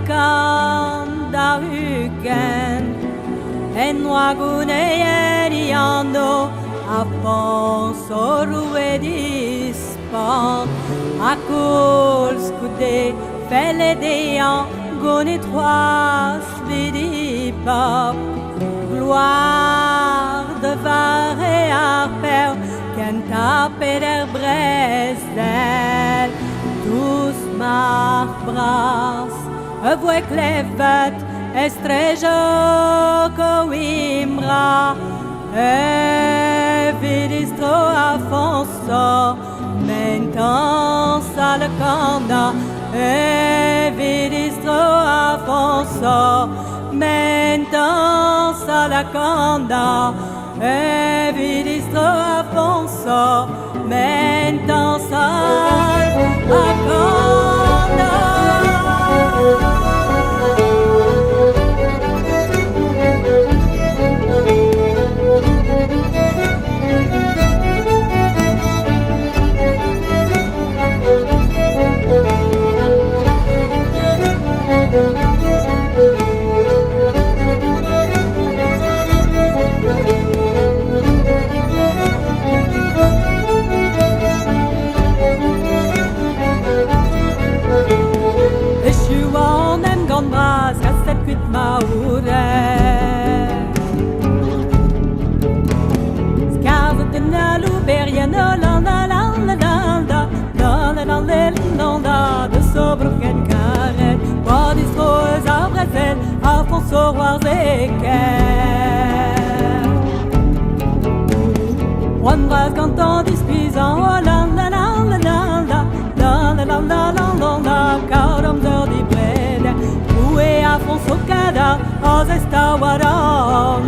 kan da huken en waguneyeriando Afonso e dispan a col scude felle dean gone trois vidi pop gloire de vare arper canta peder Bresdel tous mar bras voie clevet estrejo coimbra Vidistro Afonso mentan salakanda Vidistro Afonso mentan salakanda Vidistro Afonso mentan salakanda de sobroken karet Wat is roos a Bresel Afonso war zeker Juan Bras cantant dispizan Oh la la la la la la La la la la la la la Kaudam der di brede Où est Afonso Cada Os esta waran